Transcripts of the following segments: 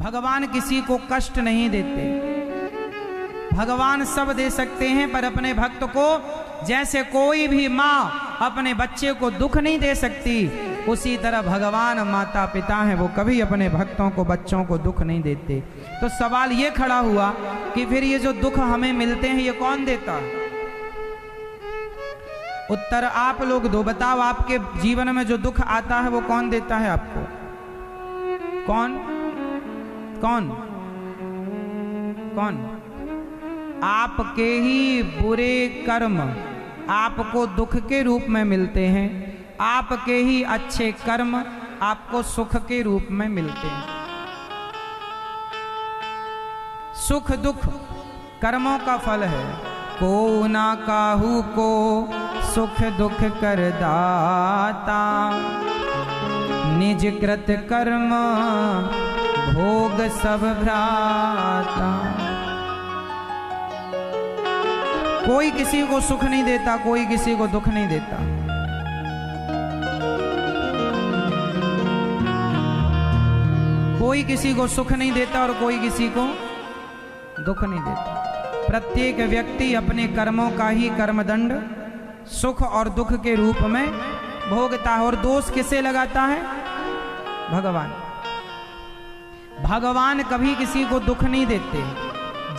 भगवान किसी को कष्ट नहीं देते। भगवान सब दे सकते हैं, पर अपने भक्त को, जैसे कोई भी माँ अपने बच्चे को दुख नहीं दे सकती, उसी तरह भगवान माता पिता हैं, वो कभी अपने भक्तों को, बच्चों को दुख नहीं देते। तो सवाल ये खड़ा हुआ कि फिर ये जो दुख हमें मिलते हैं ये कौन देता है? उत्तर आप लोग दो। बताओ, आपके जीवन में जो दुख आता है वो कौन देता है आपको? कौन कौन कौन? आपके ही बुरे कर्म आपको दुख के रूप में मिलते हैं, आपके ही अच्छे कर्म आपको सुख के रूप में मिलते हैं। सुख दुख कर्मों का फल है। को ना काहू को सुख दुख कर दाता, निज कृत कर्म भोग सब भ्राता। कोई किसी को सुख नहीं देता, कोई किसी को दुख नहीं देता। कोई किसी को सुख नहीं देता और कोई किसी को दुख नहीं देता। प्रत्येक व्यक्ति अपने कर्मों का ही कर्मदंड सुख और दुख के रूप में भोगता है। और दोष किसे लगाता है? भगवान। भगवान कभी किसी को दुख नहीं देते।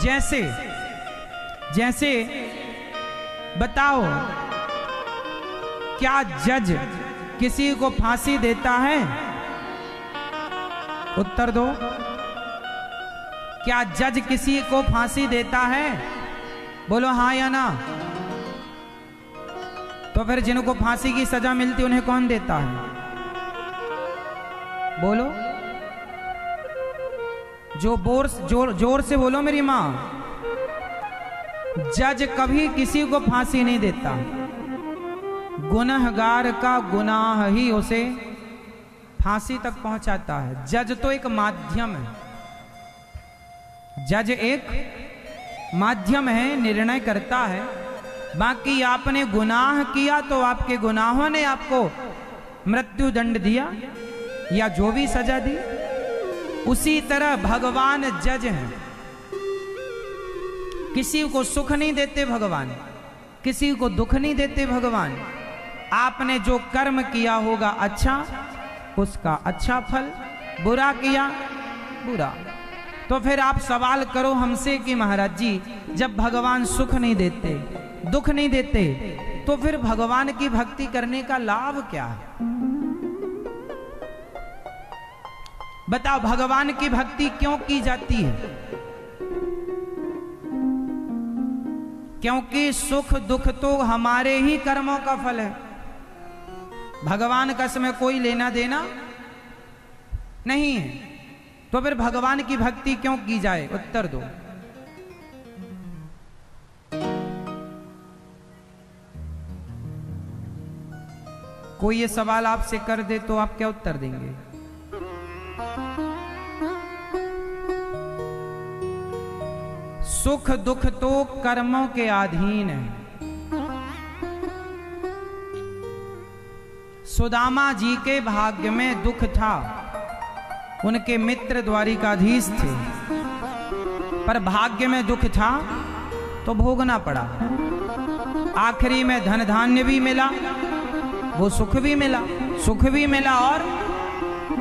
जैसे जैसे बताओ, क्या जज किसी को फांसी देता है? उत्तर दो। क्या जज किसी को फांसी देता है? बोलो हाँ या ना। तो फिर जिनको फांसी की सजा मिलती उन्हें कौन देता है? बोलो, जोर से बोलो मेरी मां। जज कभी किसी को फांसी नहीं देता। गुनहगार का गुनाह ही उसे फांसी तक पहुंचाता है। जज तो एक माध्यम है। जज एक माध्यम है, निर्णय करता है। बाकी आपने गुनाह किया तो आपके गुनाहों ने आपको मृत्यु दंड दिया या जो भी सजा दी। उसी तरह भगवान जज हैं। किसी को सुख नहीं देते भगवान, किसी को दुख नहीं देते भगवान। आपने जो कर्म किया होगा अच्छा, उसका अच्छा फल, बुरा किया बुरा। तो फिर आप सवाल करो हमसे कि महाराज जी, जब भगवान सुख नहीं देते, दुख नहीं देते, तो फिर भगवान की भक्ति करने का लाभ क्या है? बताओ, भगवान की भक्ति क्यों की जाती है? क्योंकि सुख दुख तो हमारे ही कर्मों का फल है। भगवान का इसमें कोई लेना देना नहीं है। तो फिर भगवान की भक्ति क्यों की जाए? उत्तर दो। कोई ये सवाल आपसे कर दे तो आप क्या उत्तर देंगे? सुख दुख तो कर्मों के अधीन है। सुदामा जी के भाग्य में दुख था। उनके मित्र द्वारिकाधीश थे, पर भाग्य में दुख था तो भोगना पड़ा। आखिरी में धन धान्य भी मिला, वो सुख भी मिला, सुख भी मिला और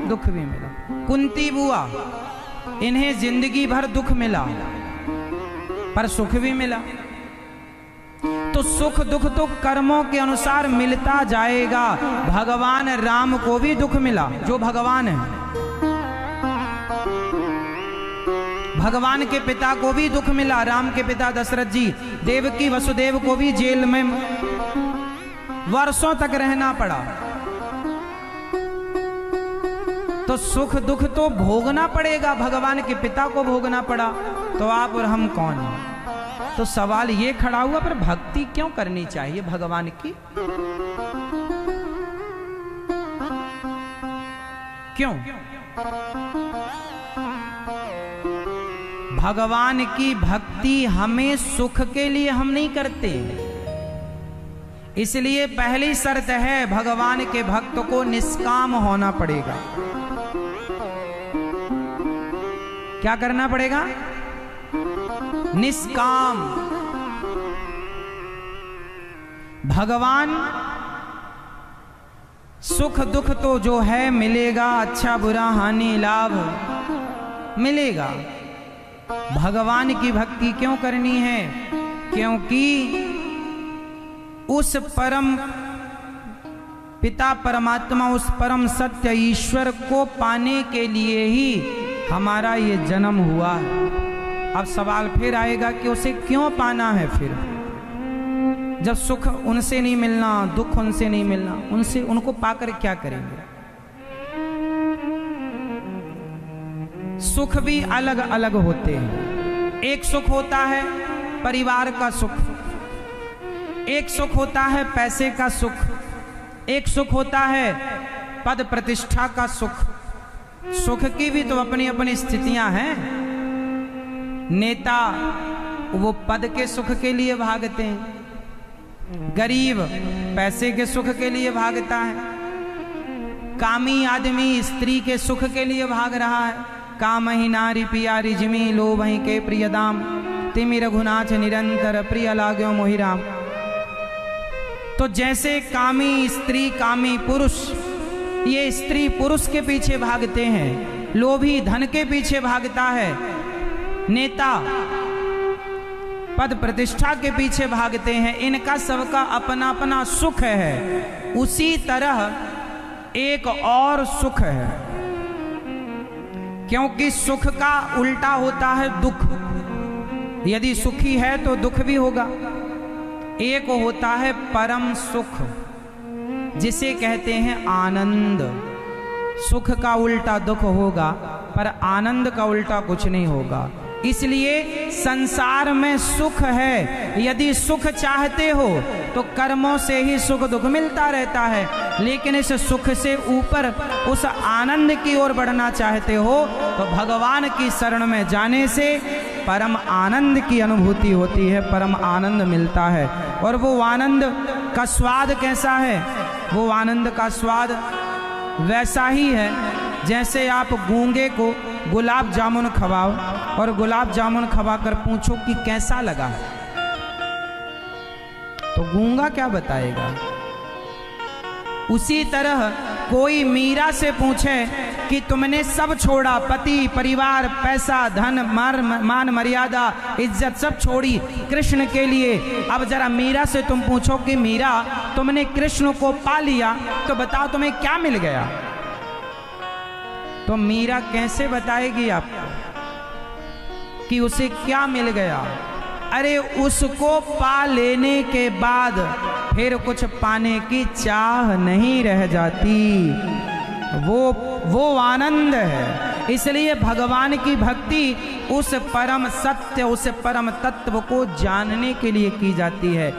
दुख भी मिला। कुंती बुआ, इन्हें जिंदगी भर दुख मिला पर सुख भी मिला। तो सुख दुख तो कर्मों के अनुसार मिलता जाएगा। भगवान राम को भी दुख मिला, जो भगवान है। भगवान के पिता को भी दुख मिला। राम के पिता दशरथ जी, देवकी वसुदेव को भी जेल में वर्षों तक रहना पड़ा। तो सुख दुख तो भोगना पड़ेगा। भगवान के पिता को भोगना पड़ा, तो आप और हम कौन हैं? तो सवाल ये खड़ा हुआ, पर भक्ति क्यों करनी चाहिए भगवान की? क्यों? भगवान की भक्ति हमें सुख के लिए हम नहीं करते। इसलिए पहली शर्त है, भगवान के भक्त को निष्काम होना पड़ेगा। क्या करना पड़ेगा? निष्काम। भगवान सुख दुख तो जो है मिलेगा, अच्छा बुरा हानि लाभ मिलेगा। भगवान की भक्ति क्यों करनी है? क्योंकि उस परम पिता परमात्मा, उस परम सत्य ईश्वर को पाने के लिए ही हमारा ये जन्म हुआ। अब सवाल फिर आएगा कि उसे क्यों पाना है? फिर जब सुख उनसे नहीं मिलना, दुख उनसे नहीं मिलना, उनको पाकर क्या करेंगे? सुख भी अलग अलग होते हैं। एक सुख होता है परिवार का सुख, एक सुख होता है पैसे का सुख, एक सुख होता है पद प्रतिष्ठा का सुख। सुख की भी तो अपनी अपनी स्थितियां हैं। नेता वो पद के सुख के लिए भागते हैं, गरीब पैसे के सुख के लिए भागता है, कामी आदमी स्त्री के सुख के लिए भाग रहा है। काम ही नारी पियारी जिमी लोभ ही के प्रिय दाम, तिमि रघुनाथ निरंतर प्रिय लाग्यो मोहि राम। तो जैसे कामी स्त्री कामी पुरुष, ये स्त्री पुरुष के पीछे भागते हैं, लोभी धन के पीछे भागता है, नेता पद प्रतिष्ठा के पीछे भागते हैं। इनका सबका अपना अपना सुख है। उसी तरह एक और सुख है, क्योंकि सुख का उल्टा होता है दुख। यदि सुखी है तो दुख भी होगा। एक होता है परम सुख, जिसे कहते हैं आनंद। सुख का उल्टा दुख होगा, पर आनंद का उल्टा कुछ नहीं होगा। इसलिए संसार में सुख है। यदि सुख चाहते हो तो कर्मों से ही सुख दुख मिलता रहता है, लेकिन इस सुख से ऊपर उस आनंद की ओर बढ़ना चाहते हो तो भगवान की शरण में जाने से परम आनंद की अनुभूति होती है, परम आनंद मिलता है। और वो आनंद का स्वाद कैसा है? वो आनंद का स्वाद वैसा ही है जैसे आप गूंगे को गुलाब जामुन खवाओ और गुलाब जामुन खवाकर पूछो कि कैसा लगा, तो गूंगा क्या बताएगा? उसी तरह कोई मीरा से पूछे कि तुमने सब छोड़ा, पति परिवार पैसा धन मान मर्यादा इज्जत सब छोड़ी कृष्ण के लिए, अब जरा मीरा से तुम पूछो कि मीरा तुमने कृष्ण को पा लिया तो बताओ तुम्हें क्या मिल गया? तो मीरा कैसे बताएगी आपको कि उसे क्या मिल गया? अरे उसको पा लेने के बाद फिर कुछ पाने की चाह नहीं रह जाती। वो आनंद है। इसलिए भगवान की भक्ति उस परम सत्य, उस परम तत्व को जानने के लिए की जाती है।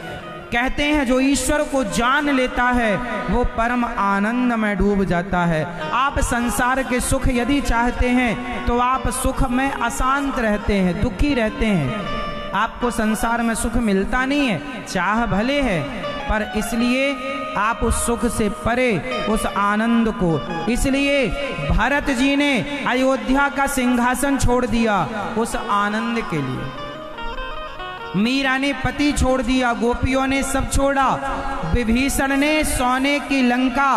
कहते हैं जो ईश्वर को जान लेता है वो परम आनंद में डूब जाता है। आप संसार के सुख यदि चाहते हैं तो आप सुख में अशांत रहते हैं, दुखी रहते हैं। आपको संसार में सुख मिलता नहीं है, चाह भले है, पर इसलिए आप उस सुख से परे उस आनंद को, इसलिए भरत जी ने अयोध्या का सिंहासन छोड़ दिया उस आनंद के लिए। मीरा ने पति छोड़ दिया, गोपियों ने सब छोड़ा, विभीषण ने सोने की लंका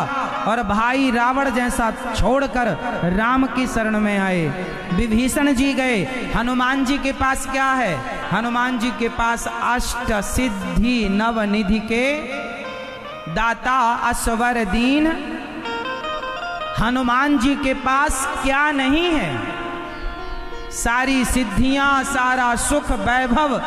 और भाई रावण जैसा छोड़कर राम की शरण में आए। विभीषण जी गए। हनुमान जी के पास क्या है? हनुमान जी के पास अष्ट सिद्धि नवनिधि के दाता असवर दीन। हनुमान जी के पास क्या नहीं है? सारी सिद्धियां, सारा सुख वैभव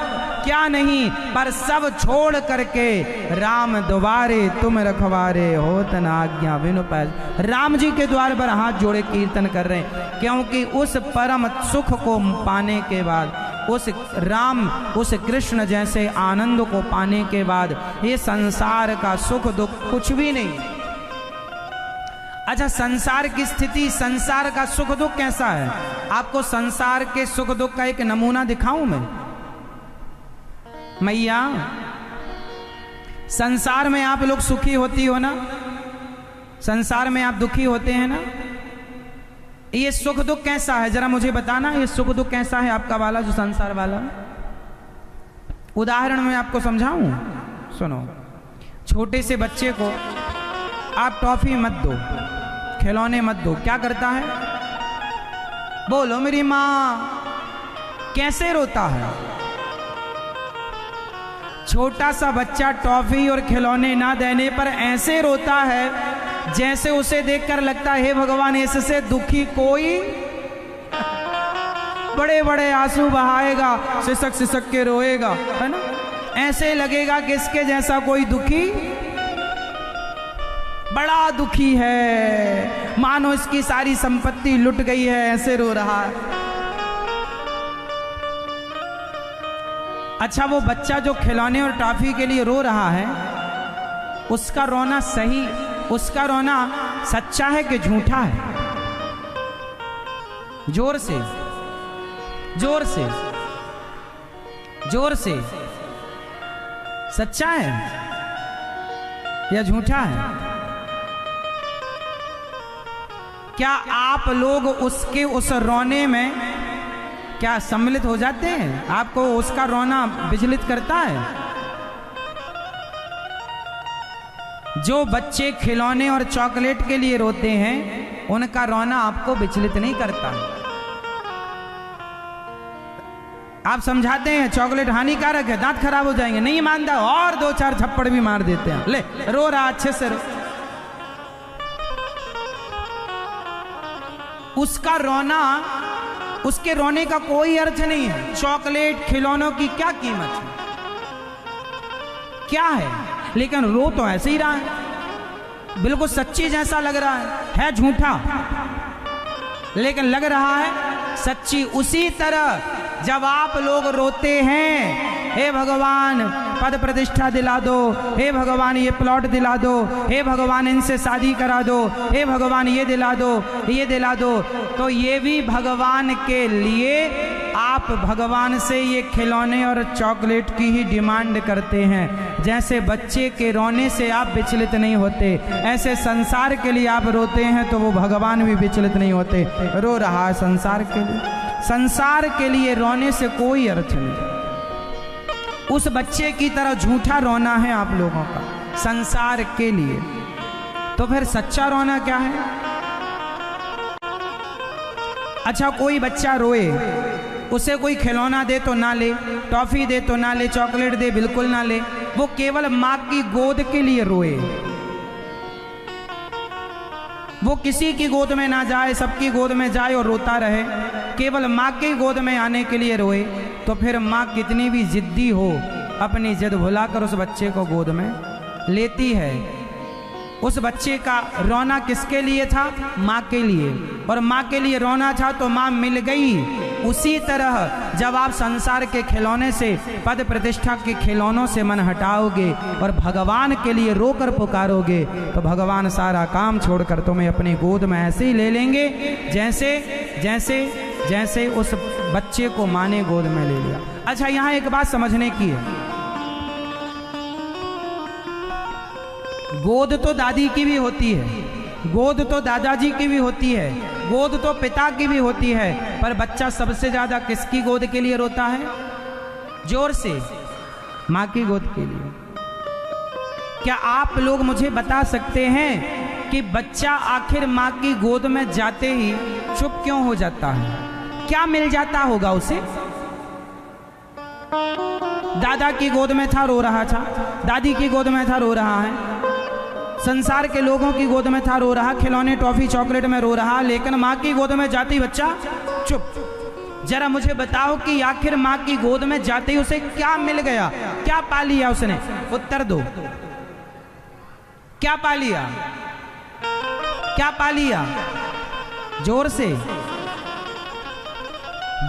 क्या नहीं, पर सब छोड़ करके राम द्वारे तुम रखवारे होत न आज्ञा बिनु पैज। राम जी के द्वार पर हाथ जोड़े कीर्तन कर रहे हैं, क्योंकि उस परम सुख को पाने के बाद, उस राम उस कृष्ण जैसे आनंद को पाने के बाद ये संसार का सुख दुख कुछ भी नहीं। अच्छा, संसार की स्थिति, संसार का सुख दुख कैसा है? आपको संसार के सुख दुख का एक नमूना दिखाऊं मैं। मैया, संसार में आप लोग सुखी होती हो ना? संसार में आप दुखी होते हैं ना? ये सुख दुख कैसा है जरा मुझे बताना, ये सुख दुख कैसा है आपका वाला जो संसार वाला? उदाहरण में आपको समझाऊं, सुनो। छोटे से बच्चे को आप टॉफी मत दो, खिलौने मत दो, क्या करता है? बोलो मेरी माँ, कैसे रोता है? छोटा सा बच्चा टॉफी और खिलौने ना देने पर ऐसे रोता है जैसे उसे देखकर लगता है हे भगवान, इससे दुखी कोई बड़े बड़े आंसू बहाएगा, सिसक सिसक के रोएगा, है ना? ऐसे लगेगा कि इसके जैसा कोई दुखी, बड़ा दुखी है, मानो इसकी सारी संपत्ति लुट गई है, ऐसे रो रहा है। अच्छा, वो बच्चा जो खिलौने और टॉफी के लिए रो रहा है, उसका रोना सही, उसका रोना सच्चा है कि झूठा है? जोर से, जोर से, जोर से, सच्चा है या झूठा है? क्या आप लोग उसके उस रोने में क्या सम्मिलित हो जाते हैं? आपको उसका रोना विचलित करता है? जो बच्चे खिलौने और चॉकलेट के लिए रोते हैं, उनका रोना आपको विचलित नहीं करता। आप समझाते हैं चॉकलेट हानिकारक है, दांत खराब हो जाएंगे, नहीं मानता, और 2-4 थप्पड़ भी मार देते हैं, ले रो रहा अच्छे से रो। उसका रोना, उसके रोने का कोई अर्थ नहीं है। चॉकलेट खिलौनों की क्या कीमत है, क्या है? लेकिन रो तो ऐसे ही रहा है, बिल्कुल सच्ची जैसा लग रहा है झूठा, लेकिन लग रहा है सच्ची। उसी तरह जब आप लोग रोते हैं, हे भगवान पद प्रतिष्ठा दिला दो, हे भगवान ये प्लॉट दिला दो, हे भगवान इनसे शादी करा दो, हे भगवान ये दिला दो, ये दिला दो, तो ये भी भगवान के लिए आप भगवान से ये खिलौने और चॉकलेट की ही डिमांड करते हैं। जैसे बच्चे के रोने से आप विचलित नहीं होते, ऐसे संसार के लिए आप रोते हैं तो वो भगवान भी विचलित नहीं होते। रो रहा है संसार के लिए, संसार के लिए रोने से कोई अर्थ नहीं। उस बच्चे की तरह झूठा रोना है आप लोगों का संसार के लिए, तो फिर सच्चा रोना क्या है? अच्छा, कोई बच्चा रोए, उसे कोई खिलौना दे तो ना ले, टॉफी दे तो ना ले, चॉकलेट दे बिल्कुल ना ले, वो केवल माँ की गोद के लिए रोए, वो किसी की गोद में ना जाए, सबकी गोद में जाए और रोता रहे, केवल माँ की गोद में आने के लिए रोए, तो फिर माँ कितनी भी जिद्दी हो, अपनी जिद भुलाकर उस बच्चे को गोद में लेती है। उस बच्चे का रोना किसके लिए था? माँ के लिए, और माँ के लिए रोना था तो माँ मिल गई। उसी तरह जब आप संसार के खिलौने से, पद प्रतिष्ठा के खिलौनों से मन हटाओगे और भगवान के लिए रोकर पुकारोगे, तो भगवान सारा काम छोड़कर तुम्हें अपनी गोद में ऐसे ही ले लेंगे जैसे जैसे जैसे उस बच्चे को माँ ने गोद में ले लिया। अच्छा, यहाँ एक बात समझने की है, गोद तो दादी की भी होती है, गोद तो दादाजी की भी होती है, गोद तो पिता की भी होती है, पर बच्चा सबसे ज्यादा किसकी गोद के लिए रोता है? जोर से, माँ की गोद के लिए। क्या आप लोग मुझे बता सकते हैं कि बच्चा आखिर माँ की गोद में जाते ही चुप क्यों हो जाता है? क्या मिल जाता होगा उसे? दादा की गोद में था, रो रहा था, दादी की गोद में था, रो रहा है, संसार के लोगों की गोद में था, रो रहा, खिलौने टॉफी चॉकलेट में रो रहा, लेकिन माँ की गोद में जाती बच्चा चुप। जरा मुझे बताओ कि आखिर माँ की गोद में जाते ही उसे क्या मिल गया, क्या पा लिया उसने? उत्तर दो, क्या पा लिया? क्या पा लिया? जोर से।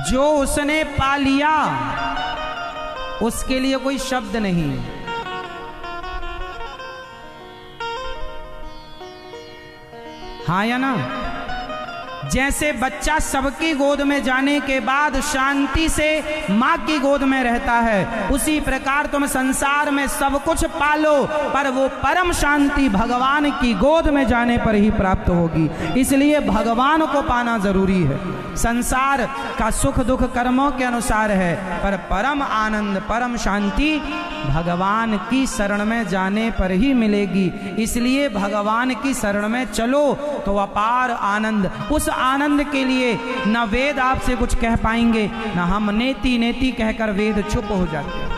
जो उसने पा लिया उसके लिए कोई शब्द नहीं। हाँ या ना? जैसे बच्चा सबकी गोद में जाने के बाद शांति से माँ की गोद में रहता है, उसी प्रकार तुम संसार में सब कुछ पालो पर वो परम शांति भगवान की गोद में जाने पर ही प्राप्त होगी। इसलिए भगवान को पाना जरूरी है। संसार का सुख दुख कर्मों के अनुसार है, पर परम आनंद परम शांति भगवान की शरण में जाने पर ही मिलेगी। इसलिए भगवान की शरण में चलो तो अपार आनंद। उस आनंद के लिए न वेद आपसे कुछ कह पाएंगे, न हम नेति नेति कहकर वेद चुप हो जाते हैं।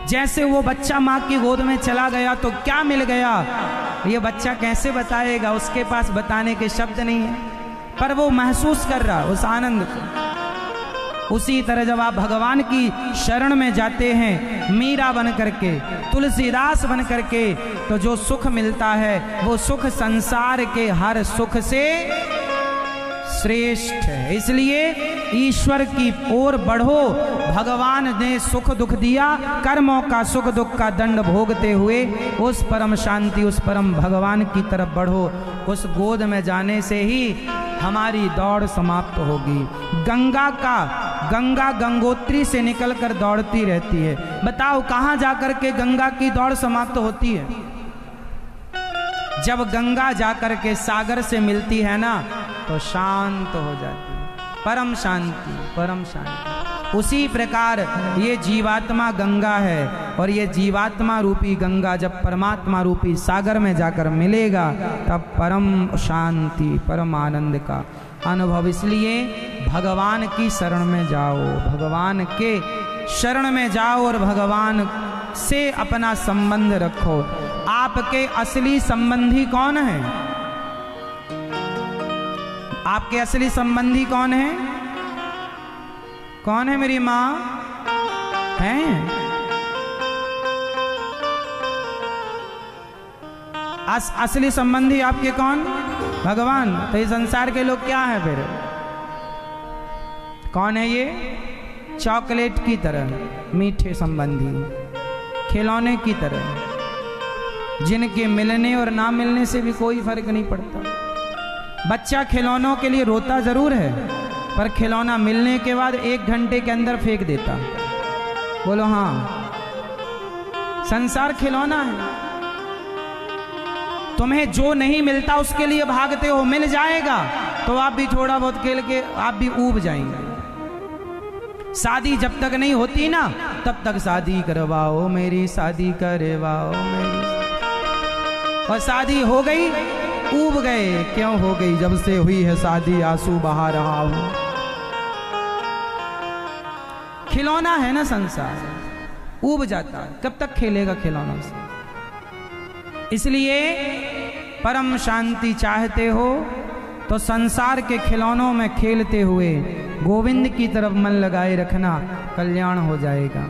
जैसे वो बच्चा माँ की गोद में चला गया तो क्या मिल गया, ये बच्चा कैसे बताएगा, उसके पास बताने के शब्द नहीं है, पर वो महसूस कर रहा उस आनंद को। उसी तरह जब आप भगवान की शरण में जाते हैं, मीरा बन करके, तुलसीदास बन करके, तो जो सुख मिलता है वो सुख संसार के हर सुख से श्रेष्ठ है। इसलिए ईश्वर की ओर बढ़ो। भगवान ने सुख दुख दिया, कर्मों का सुख दुख का दंड भोगते हुए उस परम शांति, उस परम भगवान की तरफ बढ़ो। उस गोद में जाने से ही हमारी दौड़ समाप्त होगी। गंगा गंगोत्री से निकलकर दौड़ती रहती है। बताओ कहां जाकर के गंगा की दौड़ समाप्त होती है? जब गंगा जाकर के सागर से मिलती है ना, तो शांत हो जाती है। परम शांति, परम शांति। उसी प्रकार ये जीवात्मा गंगा है, और ये जीवात्मा रूपी गंगा जब परमात्मा रूपी सागर में जाकर मिलेगा, तब परम शांति परम आनंद का अनुभव। इसलिए भगवान की शरण में जाओ, भगवान के शरण में जाओ और भगवान से अपना संबंध रखो। आपके असली संबंधी कौन है? आपके असली संबंधी कौन है? कौन है? मेरी माँ है? असली संबंधी आपके कौन? भगवान। तो ये संसार के लोग क्या है फिर? कौन है ये? चॉकलेट की तरह मीठे संबंधी, खिलौने की तरह, जिनके मिलने और ना मिलने से भी कोई फर्क नहीं पड़ता। बच्चा खिलौनों के लिए रोता जरूर है, पर खिलौना मिलने के बाद 1 घंटे के अंदर फेंक देता। बोलो हाँ, संसार खिलौना है। तुम्हें जो नहीं मिलता उसके लिए भागते हो, मिल जाएगा तो आप भी थोड़ा बहुत खेल के आप भी ऊब जाएंगे। शादी जब तक नहीं होती ना, तब तक शादी करवाओ मेरी, शादी करवाओ मेरी, और शादी हो गई ऊब गए। क्यों हो गई? जब से हुई है शादी आंसू बहा रहा हूं। खिलौना है ना संसार, ऊब जाता है। कब तक खेलेगा खिलौनों से? इसलिए परम शांति चाहते हो तो संसार के खिलौनों में खेलते हुए गोविंद की तरफ मन लगाए रखना, कल्याण हो जाएगा।